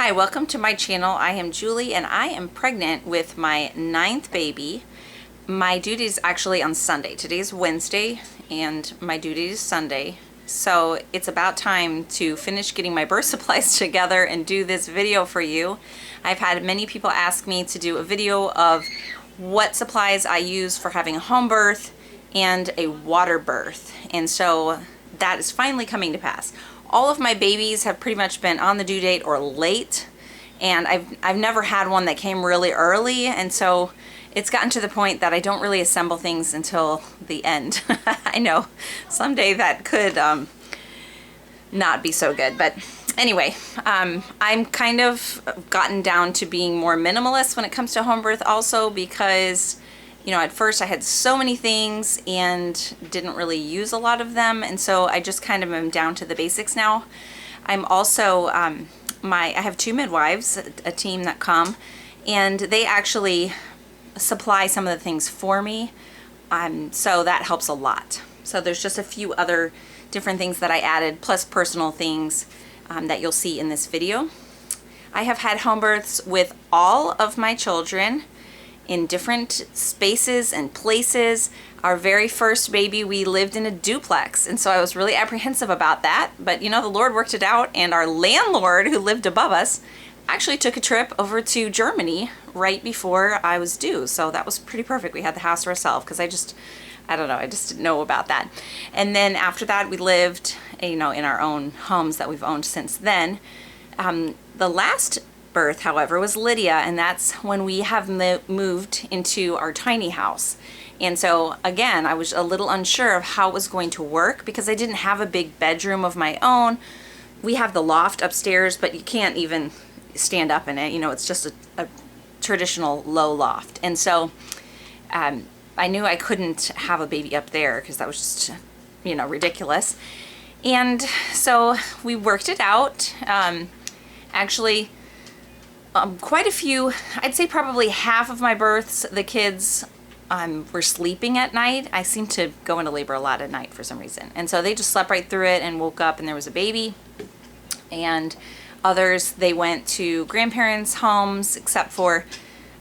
Hi, welcome to my channel. I am Julie and I am pregnant with my 9th baby. My due date is actually on Sunday. Today's Wednesday and my due date is Sunday. So it's about time to finish getting my birth supplies together and do this video for you. I've had many people ask me to do a video of what supplies I use for having a home birth and a water birth. And so that is finally coming to pass. All of my babies have pretty much been on the due date or late, and I've never had one that came really early, and so it's gotten to the point that I don't really assemble things until the end. I know someday that could not be so good, but anyway, I'm kind of gotten down to being more minimalist when it comes to home birth also because, you know, at first I had so many things and didn't really use a lot of them, and so I just kind of am down to the basics now. I'm also, I have 2 midwives, a team that come, and they actually supply some of the things for me, so that helps a lot. So there's just a few other different things that I added, plus personal things that you'll see in this video. I have had home births with all of my children in different spaces and places. Our very first baby, we lived in a duplex, and so I was really apprehensive about that, but you know, the Lord worked it out, and our landlord who lived above us actually took a trip over to Germany right before I was due, so that was pretty perfect. We had the house to ourselves because I don't know, I just didn't know about that. And then after that we lived, you know, in our own homes that we've owned since then. The last birth, however, was Lydia, and that's when we have moved into our tiny house. And so again, I was a little unsure of how it was going to work because I didn't have a big bedroom of my own. We have the loft upstairs, but you can't even stand up in it. You know, it's just a traditional low loft. And so I knew I couldn't have a baby up there because that was just, you know, ridiculous. And so we worked it out. Actually, quite a few, I'd say probably half of my births, the kids were sleeping at night. I seem to go into labor a lot at night for some reason. And so they just slept right through it and woke up and there was a baby. And others, they went to grandparents' homes, except for,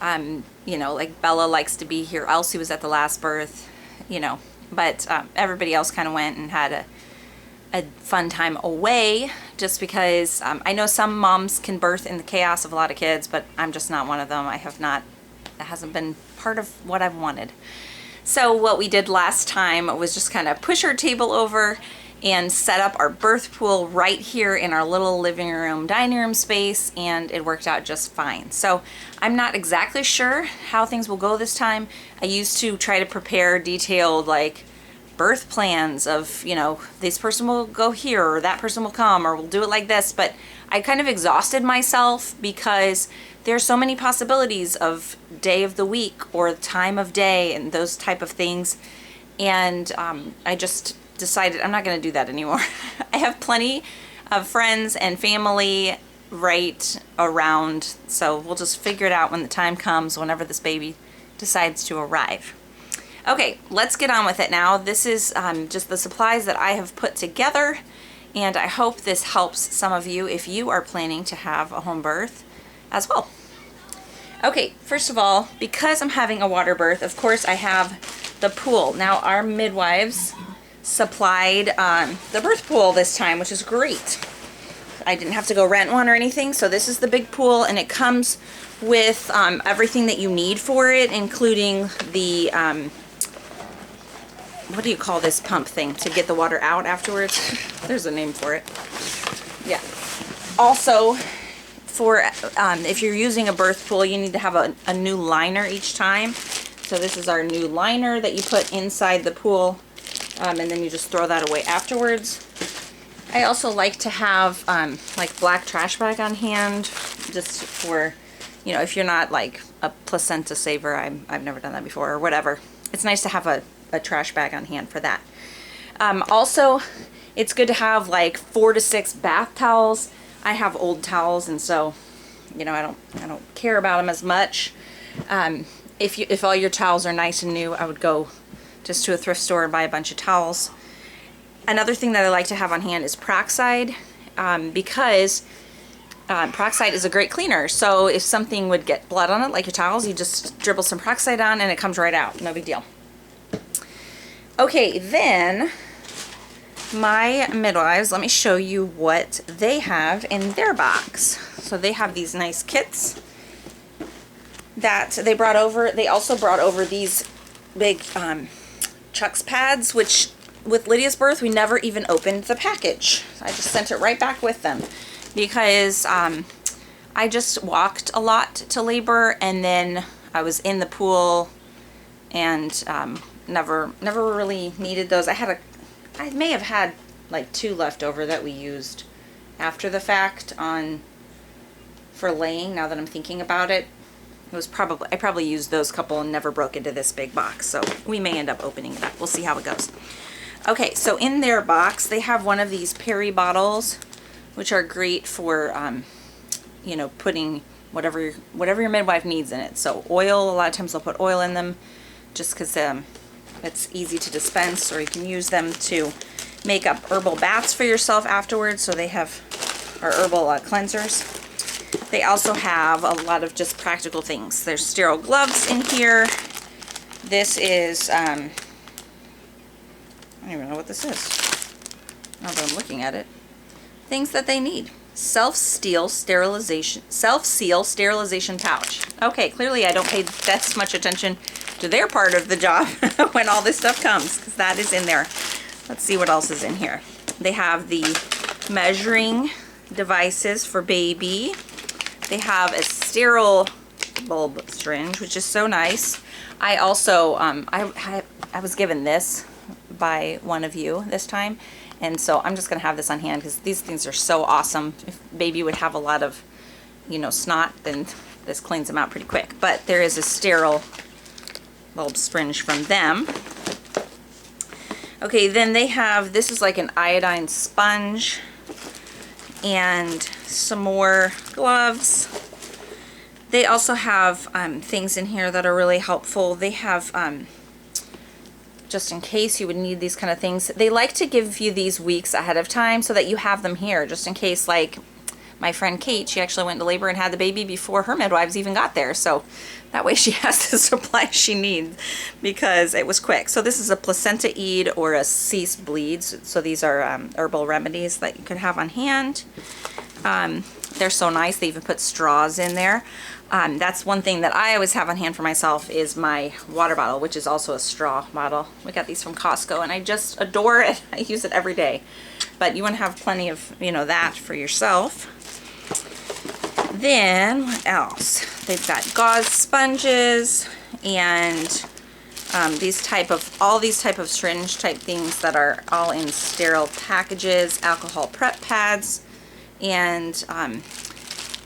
you know, like Bella likes to be here. Elsie was at the last birth, you know, but everybody else kind of went and had a fun time away, just because I know some moms can birth in the chaos of a lot of kids, but I'm just not one of them. I have not, that hasn't been part of what I've wanted. So what we did last time was just kind of push our table over and set up our birth pool right here in our little living room, dining room space, and it worked out just fine. So I'm not exactly sure how things will go this time. I used to try to prepare detailed, like, birth plans of, you know, this person will go here or that person will come or we'll do it like this, but I kind of exhausted myself because there's so many possibilities of day of the week or time of day and those type of things, and I just decided I'm not going to do that anymore. I have plenty of friends and family right around, so we'll just figure it out when the time comes, whenever this baby decides to arrive. Okay, let's get on with it now. This is just the supplies that I have put together, and I hope this helps some of you if you are planning to have a home birth as well. Okay, first of all, because I'm having a water birth, of course I have the pool. Now, our midwives supplied the birth pool this time, which is great. I didn't have to go rent one or anything, so this is the big pool, and it comes with everything that you need for it, including the what do you call this pump thing to get the water out afterwards? There's a name for it. Yeah. Also, for if you're using a birth pool, you need to have a new liner each time. So this is our new liner that you put inside the pool, and then you just throw that away afterwards. I also like to have like black trash bag on hand, just for, you know, if you're not like a placenta saver. I've never done that before or whatever. It's nice to have a trash bag on hand for that. Also, it's good to have like 4 to 6 bath towels. I have old towels, and so, you know, I don't care about them as much. If all your towels are nice and new, I would go just to a thrift store and buy a bunch of towels. Another thing that I like to have on hand is peroxide, because peroxide is a great cleaner. So if something would get blood on it, like your towels, you just dribble some peroxide on and it comes right out. No big deal. Okay, then my midwives, let me show you what they have in their box. So they have these nice kits that they brought over. They also brought over these big Chuck's pads, which with Lydia's birth, we never even opened the package. I just sent it right back with them because I just walked a lot to labor, and then I was in the pool and never really needed those. I may have had like 2 left over that we used after the fact for laying. Now that I'm thinking about it, I probably used those couple and never broke into this big box. So we may end up opening that. We'll see how it goes. Okay, so in their box they have one of these Perry bottles, which are great for you know, putting whatever your midwife needs in it. So oil, a lot of times they'll put oil in them just because it's easy to dispense, or you can use them to make up herbal baths for yourself afterwards. So they have our herbal cleansers. They also have a lot of just practical things. There's sterile gloves in here. This is, I don't even know what this is. Now that I'm looking at it. Things that they need. Self-seal sterilization pouch. Okay, clearly I don't pay that much attention to their part of the job when all this stuff comes, because that is in there. Let's see what else is in here. They have the measuring devices for baby. They have a sterile bulb syringe, which is so nice. I also, I was given this by one of you this time, and so I'm just going to have this on hand because these things are so awesome. If baby would have a lot of, you know, snot, then this cleans them out pretty quick. But there is a sterile bulb syringe from them. Okay, then they have, this is like an iodine sponge and some more gloves. They also have things in here that are really helpful. They have, just in case you would need these kind of things, they like to give you these weeks ahead of time so that you have them here, just in case. Like my friend Kate, she actually went to labor and had the baby before her midwives even got there. So that way she has the supplies she needs because it was quick. So this is a placenta eed or a cease bleeds. So these are herbal remedies that you could have on hand. They're so nice. They even put straws in there. That's one thing that I always have on hand for myself is my water bottle, which is also a straw bottle. We got these from Costco and I just adore it. I use it every day. But you want to have plenty of, you know, that for yourself. Then what else? They've got gauze sponges and all these type of syringe type things that are all in sterile packages, alcohol prep pads, and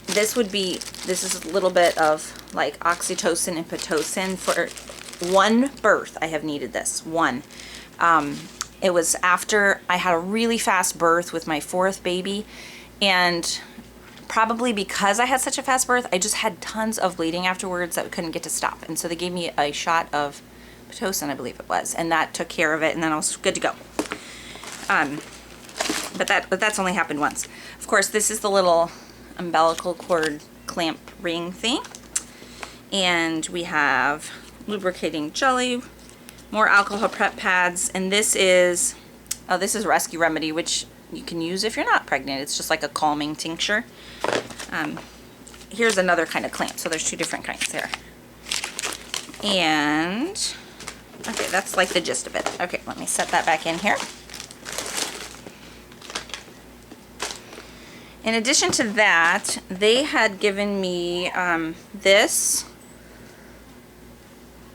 this is a little bit of like oxytocin and pitocin for one birth. I have needed this one. It was after I had a really fast birth with my 4th baby, and probably because I had such a fast birth, I just had tons of bleeding afterwards that we couldn't get to stop. And so they gave me a shot of pitocin, I believe it was, and that took care of it, and then I was good to go. But that's only happened once. Of course, this is the little umbilical cord clamp ring thing. And we have lubricating jelly, more alcohol prep pads, and this is Rescue Remedy, which you can use if you're not pregnant. It's just like a calming tincture. Here's another kind of clamp, so there's 2 different kinds there. And, okay, that's like the gist of it. Okay, let me set that back in here. In addition to that, they had given me this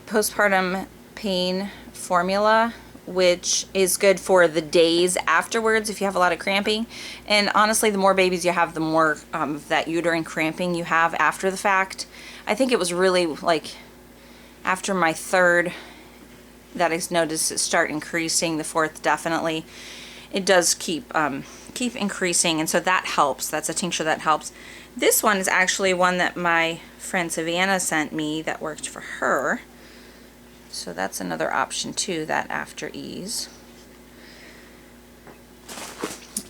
postpartum pain formula, which is good for the days afterwards if you have a lot of cramping. And honestly, the more babies you have, the more that uterine cramping you have after the fact. I think it was really like after my 3rd that I noticed it start increasing. The 4th definitely. It does keep increasing, and so that helps. That's a tincture that helps. This one is actually one that my friend Savannah sent me that worked for her. So that's another option too, that after ease.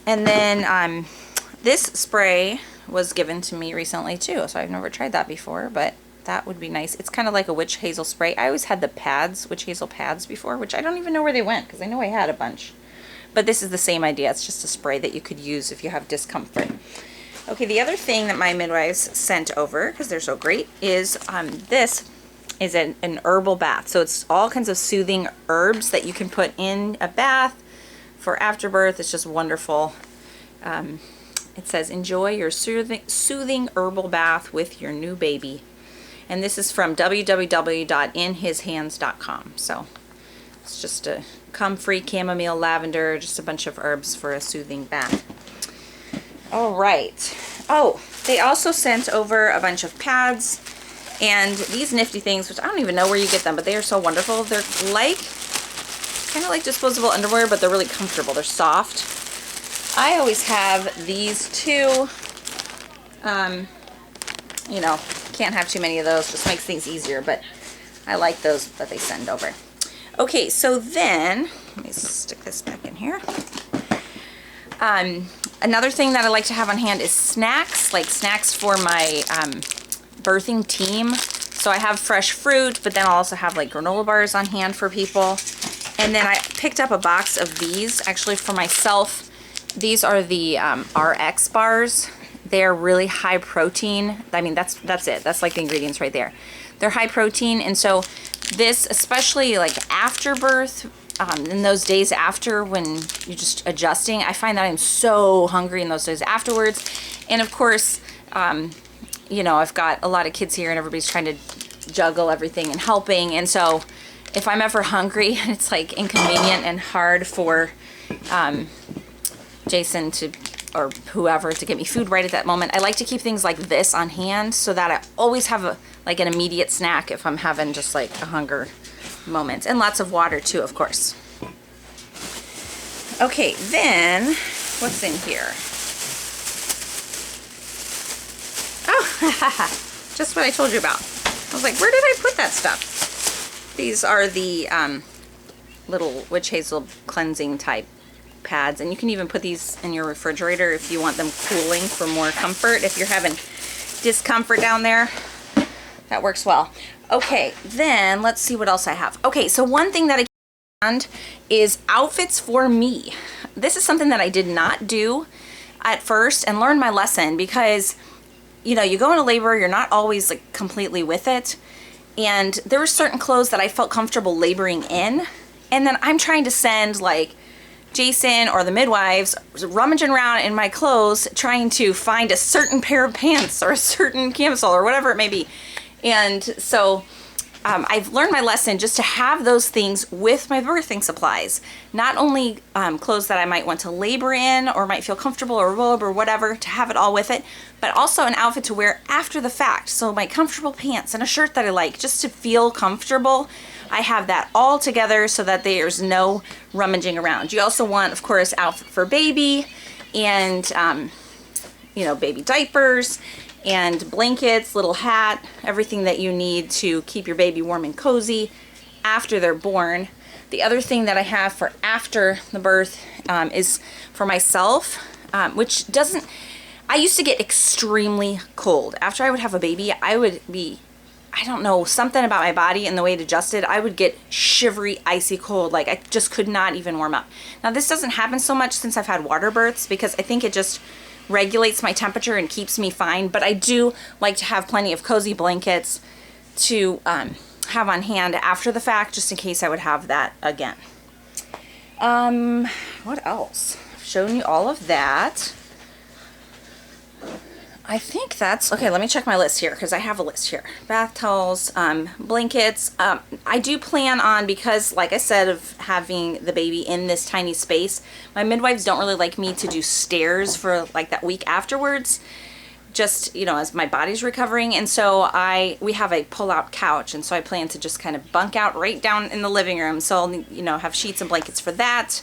And then this spray was given to me recently too, so I've never tried that before, but that would be nice. It's kind of like a witch hazel spray. I always had the pads, witch hazel pads before, which I don't even know where they went because I know I had a bunch. But this is the same idea. It's just a spray that you could use if you have discomfort. Okay, the other thing that my midwives sent over, because they're so great, is this is an herbal bath. So it's all kinds of soothing herbs that you can put in a bath for afterbirth. It's just wonderful. It says, enjoy your soothing herbal bath with your new baby. And this is from www.inhishands.com. So it's just a comfrey, chamomile, lavender, just a bunch of herbs for a soothing bath. All right. Oh, they also sent over a bunch of pads and these nifty things, which I don't even know where you get them, but they are so wonderful. They're like, kind of like disposable underwear, but they're really comfortable. They're soft. I always have these two. You know, can't have too many of those, just makes things easier, but I like those that they send over. Okay, so then, let me stick this back in here. Another thing that I like to have on hand is snacks, like snacks for my birthing team. So I have fresh fruit, but then I'll also have like granola bars on hand for people. And then I picked up a box of these actually for myself. These are the RX bars. They're really high protein. I mean, that's it. That's like the ingredients right there. They're high protein, and so this, especially like after birth, in those days after when you're just adjusting, I find that I'm so hungry in those days afterwards. And of course, you know, I've got a lot of kids here and everybody's trying to juggle everything and helping. And so if I'm ever hungry, it's like inconvenient and hard for Jason to, or whoever, to get me food right at that moment. I like to keep things like this on hand so that I always have like an immediate snack if I'm having just like a hunger moment. And lots of water too, of course. Okay, then what's in here? Oh, just what I told you about. I was like, where did I put that stuff? These are the little witch hazel cleansing type pads, and you can even put these in your refrigerator if you want them cooling for more comfort. If you're having discomfort down there, that works well. Okay, then let's see what else I have. Okay, so one thing that I found is outfits for me. This is something that I did not do at first and learned my lesson, because you know, you go into labor, you're not always like completely with it, and there were certain clothes that I felt comfortable laboring in, and then I'm trying to send like Jason or the midwives rummaging around in my clothes trying to find a certain pair of pants or a certain camisole or whatever it may be. And so I've learned my lesson just to have those things with my birthing supplies. Not only clothes that I might want to labor in or might feel comfortable, or robe or whatever, to have it all with it, but also an outfit to wear after the fact. So my comfortable pants and a shirt that I like, just to feel comfortable. I have that all together so that there's no rummaging around. You also want, of course, outfit for baby and, you know, baby diapers and blankets, little hat, everything that you need to keep your baby warm and cozy after they're born. The other thing that I have for after the birth is for myself, which doesn't, I used to get extremely cold. After I would have a baby, I would be, I don't know, something about my body and the way it adjusted, I would get shivery, icy cold. Like I just could not even warm up. Now this doesn't happen so much since I've had water births, because I think it just regulates my temperature and keeps me fine. But I do like to have plenty of cozy blankets to have on hand after the fact, just in case I would have that again. What else? I've shown you all of that. I think that's, okay, let me check my list here, because I have a list here. Bath towels, blankets. I do plan on, because like I said, of having the baby in this tiny space, my midwives don't really like me to do stairs for like that week afterwards, just, you know, as my body's recovering. And so we have a pull-out couch, and so I plan to just kind of bunk out right down in the living room. So I'll, you know, have sheets and blankets for that.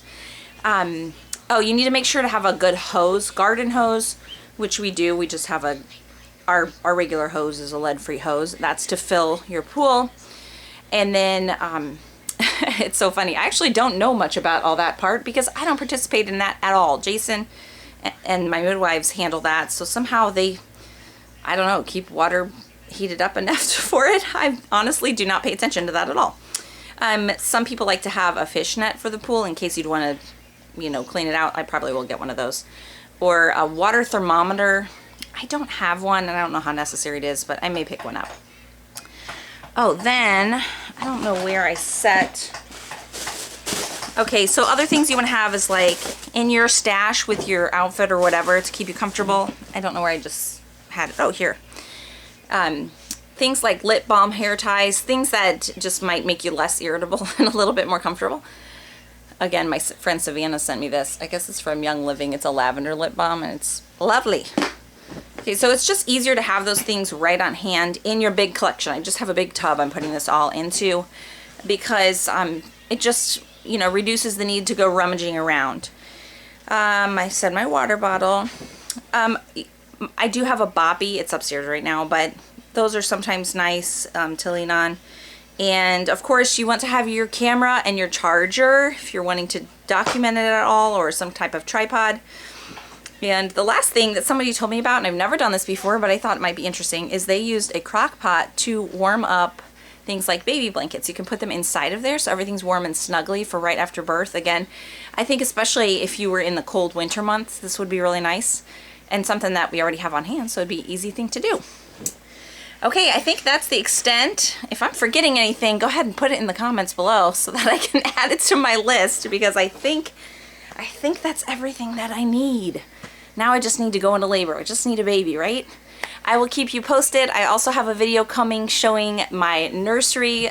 Oh, you need to make sure to have a good hose, garden hose, which we do. We just have our regular hose is a lead-free hose. That's to fill your pool. And then it's so funny. I actually don't know much about all that part, because I don't participate in that at all. Jason and my midwives handle that. So somehow they, I don't know, keep water heated up enough for it. I honestly do not pay attention to that at all. Some people like to have a fish net for the pool in case you'd want to, you know, clean it out. I probably will get one of those. Or a water thermometer. I don't have one, and I don't know how necessary it is, but I may pick one up. Oh, then, I don't know where I set. Okay, so other things you want to have is like in your stash with your outfit or whatever to keep you comfortable. I don't know where I just had it. Oh, here. Things like lip balm, hair ties, things that just might make you less irritable and a little bit more comfortable. Again, my friend Savannah sent me this. I guess it's from Young Living. It's a lavender lip balm, and it's lovely. Okay, so it's just easier to have those things right on hand in your big collection. I just have a big tub I'm putting this all into because it just, you know, reduces the need to go rummaging around. I said my water bottle. I do have a boppy. It's upstairs right now, but those are sometimes nice to lean on. And of course you want to have your camera and your charger if you're wanting to document it at all, or some type of tripod. And the last thing that somebody told me about, and I've never done this before, but I thought it might be interesting, is they used a crock pot to warm up things like baby blankets. You can put them inside of there so everything's warm and snuggly for right after birth. Again, I think especially if you were in the cold winter months, this would be really nice, and something that we already have on hand, so it'd be an easy thing to do. Okay, I think that's the extent. If I'm forgetting anything, go ahead and put it in the comments below so that I can add it to my list, because I think that's everything that I need. Now I just need to go into labor. I just need a baby, right? I will keep you posted. I also have a video coming showing my nursery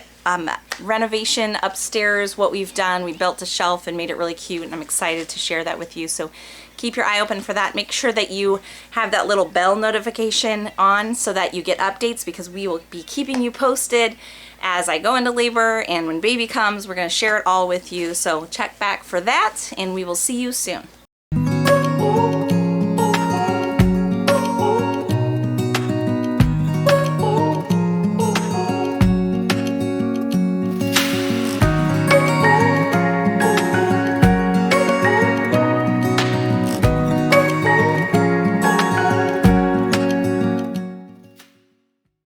renovation upstairs, what we've done. We built a shelf and made it really cute, and I'm excited to share that with you. So keep your eye open for that. Make sure that you have that little bell notification on so that you get updates, because we will be keeping you posted as I go into labor, and when baby comes, we're going to share it all with you. So check back for that, and we will see you soon.